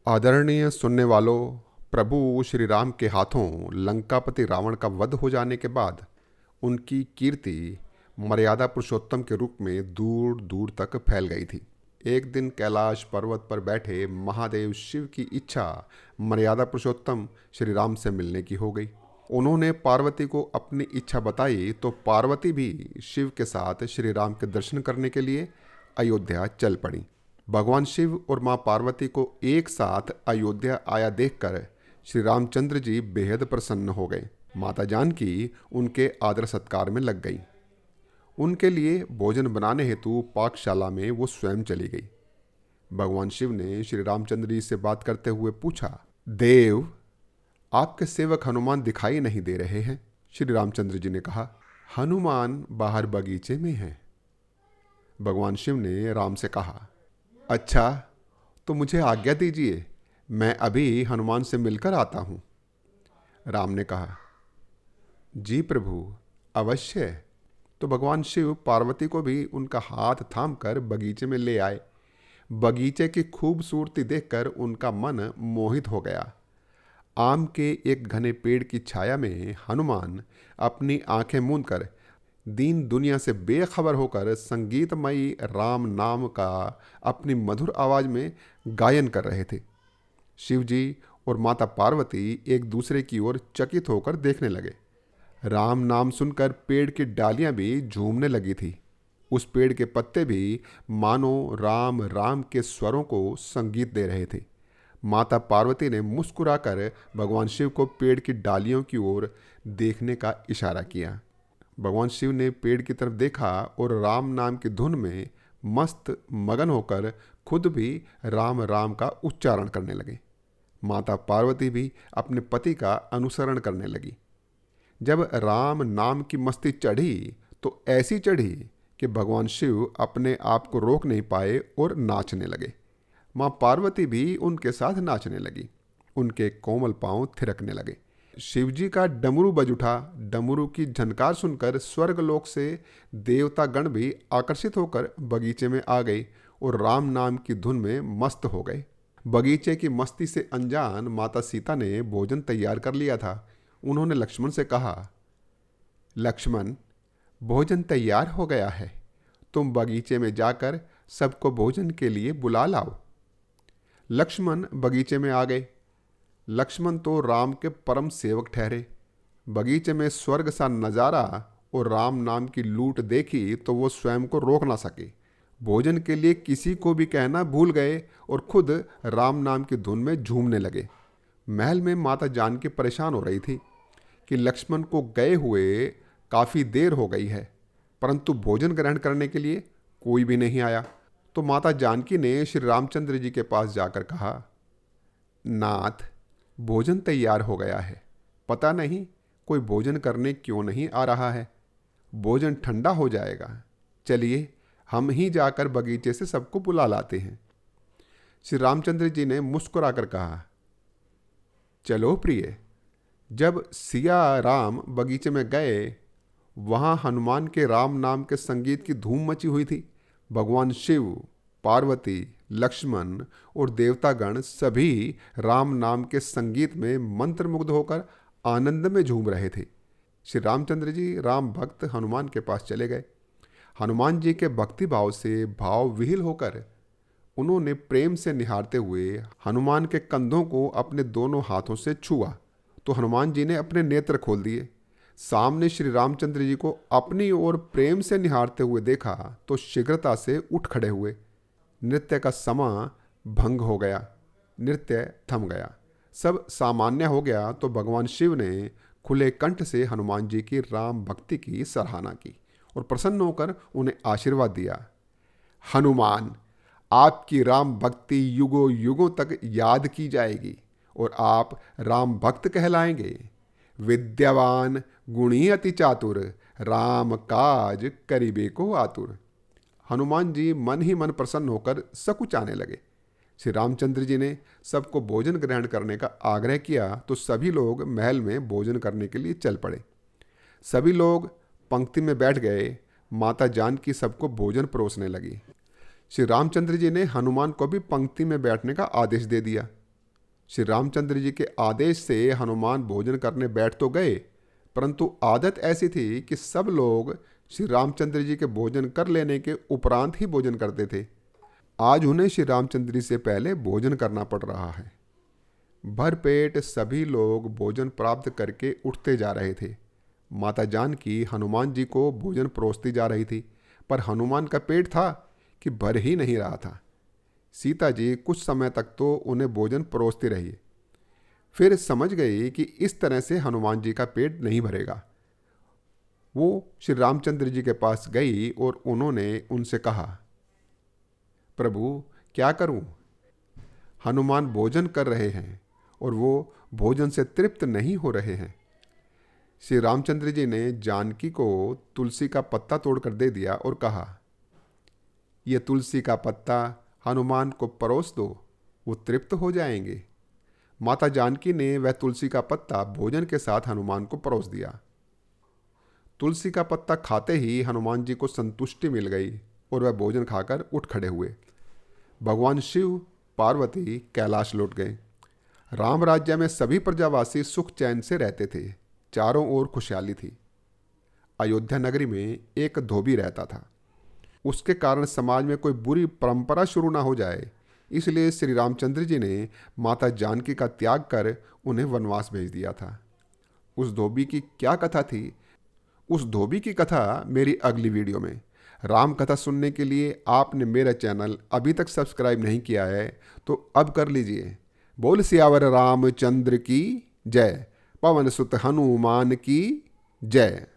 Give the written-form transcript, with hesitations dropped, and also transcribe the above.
आदरणीय सुनने वालों, प्रभु श्री राम के हाथों लंकापति रावण का वध हो जाने के बाद उनकी कीर्ति मर्यादा पुरुषोत्तम के रूप में दूर दूर तक फैल गई थी। एक दिन कैलाश पर्वत पर बैठे महादेव शिव की इच्छा मर्यादा पुरुषोत्तम श्री राम से मिलने की हो गई। उन्होंने पार्वती को अपनी इच्छा बताई तो पार्वती भी शिव के साथ श्री राम के दर्शन करने के लिए अयोध्या चल पड़ी। भगवान शिव और मां पार्वती को एक साथ अयोध्या आया देखकर श्री रामचंद्र जी बेहद प्रसन्न हो गए। माता जानकी उनके आदर सत्कार में लग गई। उनके लिए भोजन बनाने हेतु पाकशाला में वो स्वयं चली गई। भगवान शिव ने श्री रामचंद्र जी से बात करते हुए पूछा, देव, आपके सेवक हनुमान दिखाई नहीं दे रहे हैं। श्री रामचंद्र जी ने कहा, हनुमान बाहर बगीचे में हैं। भगवान शिव ने राम से कहा, अच्छा, तो मुझे आज्ञा दीजिए, मैं अभी हनुमान से मिलकर आता हूं। राम ने कहा, जी प्रभु, अवश्य। तो भगवान शिव पार्वती को भी उनका हाथ थामकर बगीचे में ले आए। बगीचे की खूबसूरती देखकर उनका मन मोहित हो गया। आम के एक घने पेड़ की छाया में हनुमान अपनी आंखें मूंदकर दीन दुनिया से बेखबर होकर संगीतमयी राम नाम का अपनी मधुर आवाज में गायन कर रहे थे। शिवजी और माता पार्वती एक दूसरे की ओर चकित होकर देखने लगे। राम नाम सुनकर पेड़ की डालियां भी झूमने लगी थी। उस पेड़ के पत्ते भी मानो राम राम के स्वरों को संगीत दे रहे थे। माता पार्वती ने मुस्कुराकर भगवान शिव को पेड़ की डालियों की ओर देखने का इशारा किया। भगवान शिव ने पेड़ की तरफ देखा और राम नाम की धुन में मस्त मगन होकर खुद भी राम राम का उच्चारण करने लगे। माता पार्वती भी अपने पति का अनुसरण करने लगी। जब राम नाम की मस्ती चढ़ी तो ऐसी चढ़ी कि भगवान शिव अपने आप को रोक नहीं पाए और नाचने लगे। माँ पार्वती भी उनके साथ नाचने लगी। उनके कोमल पांव थिरकने लगे। शिवजी का डमरू बज उठा। डमरू की झनकार सुनकर स्वर्गलोक से देवता गण भी आकर्षित होकर बगीचे में आ गए और राम नाम की धुन में मस्त हो गए। बगीचे की मस्ती से अनजान माता सीता ने भोजन तैयार कर लिया था। उन्होंने लक्ष्मण से कहा, लक्ष्मण, भोजन तैयार हो गया है, तुम बगीचे में जाकर सबको भोजन के लिए बुला लाओ। लक्ष्मण बगीचे में आ गए। लक्ष्मण तो राम के परम सेवक ठहरे। बगीचे में स्वर्ग सा नजारा और राम नाम की लूट देखी तो वो स्वयं को रोक ना सके। भोजन के लिए किसी को भी कहना भूल गए और खुद राम नाम की धुन में झूमने लगे। महल में माता जानकी परेशान हो रही थी कि लक्ष्मण को गए हुए काफ़ी देर हो गई है, परंतु भोजन ग्रहण करने के लिए कोई भी नहीं आया। तो माता जानकी ने श्री रामचंद्र जी के पास जाकर कहा, नाथ, भोजन तैयार हो गया है, पता नहीं कोई भोजन करने क्यों नहीं आ रहा है। भोजन ठंडा हो जाएगा, चलिए हम ही जाकर बगीचे से सबको बुला लाते हैं। श्री रामचंद्र जी ने मुस्कुराकर कहा, चलो प्रिय। जब सिया राम बगीचे में गए, वहां हनुमान के राम नाम के संगीत की धूम मची हुई थी। भगवान शिव, पार्वती, लक्ष्मण और देवतागण सभी राम नाम के संगीत में मंत्रमुग्ध होकर आनंद में झूम रहे थे। श्री रामचंद्र जी राम भक्त हनुमान के पास चले गए। हनुमान जी के भक्ति भाव से भाव विहिल होकर उन्होंने प्रेम से निहारते हुए हनुमान के कंधों को अपने दोनों हाथों से छुआ तो हनुमान जी ने अपने नेत्र खोल दिए। सामने श्री रामचंद्र जी को अपनी ओर प्रेम से निहारते हुए देखा तो शीघ्रता से उठ खड़े हुए। नृत्य का समय भंग हो गया। नृत्य थम गया। सब सामान्य हो गया तो भगवान शिव ने खुले कंठ से हनुमान जी की राम भक्ति की सराहना की और प्रसन्न होकर उन्हें आशीर्वाद दिया। हनुमान, आपकी राम भक्ति युगों युगों तक याद की जाएगी और आप राम भक्त कहलाएंगे। विद्यावान गुणी अति चातुर, राम काज करिबे को आतुर। हनुमान जी मन ही मन प्रसन्न होकर सकुचाने लगे। श्री रामचंद्र जी ने सबको भोजन ग्रहण करने का आग्रह किया तो सभी लोग महल में भोजन करने के लिए चल पड़े। सभी लोग पंक्ति में बैठ गए। माता जानकी सबको भोजन परोसने लगी। श्री रामचंद्र जी ने हनुमान को भी पंक्ति में बैठने का आदेश दे दिया। श्री रामचंद्र जी के आदेश से हनुमान भोजन करने बैठ तो गए, परंतु आदत ऐसी थी कि सब लोग श्री रामचंद्र जी के भोजन कर लेने के उपरांत ही भोजन करते थे। आज उन्हें श्री रामचंद्र जी से पहले भोजन करना पड़ रहा है। भरपेट सभी लोग भोजन प्राप्त करके उठते जा रहे थे। माता जानकी हनुमान जी को भोजन परोसती जा रही थी, पर हनुमान का पेट था कि भर ही नहीं रहा था। सीता जी कुछ समय तक तो उन्हें भोजन परोसती रही, फिर समझ गई कि इस तरह से हनुमान जी का पेट नहीं भरेगा। वो श्री रामचंद्र जी के पास गई और उन्होंने उनसे कहा, प्रभु क्या करूं? हनुमान भोजन कर रहे हैं और वो भोजन से तृप्त नहीं हो रहे हैं। श्री रामचंद्र जी ने जानकी को तुलसी का पत्ता तोड़कर दे दिया और कहा, ये तुलसी का पत्ता हनुमान को परोस दो, वो तृप्त हो जाएंगे। माता जानकी ने वह तुलसी का पत्ता भोजन के साथ हनुमान को परोस दिया। तुलसी का पत्ता खाते ही हनुमान जी को संतुष्टि मिल गई और वह भोजन खाकर उठ खड़े हुए। भगवान शिव पार्वती कैलाश लौट गए। राम राज्य में सभी प्रजावासी सुख चैन से रहते थे। चारों ओर खुशहाली थी। अयोध्या नगरी में एक धोबी रहता था। उसके कारण समाज में कोई बुरी परंपरा शुरू ना हो जाए, इसलिए श्री रामचंद्र जी ने माता जानकी का त्याग कर उन्हें वनवास भेज दिया था। उस धोबी की क्या कथा थी, उस धोबी की कथा मेरी अगली वीडियो में। राम कथा सुनने के लिए आपने मेरा चैनल अभी तक सब्सक्राइब नहीं किया है तो अब कर लीजिए। बोल सियावर रामचंद्र की जय। पवन सुत हनुमान की जय।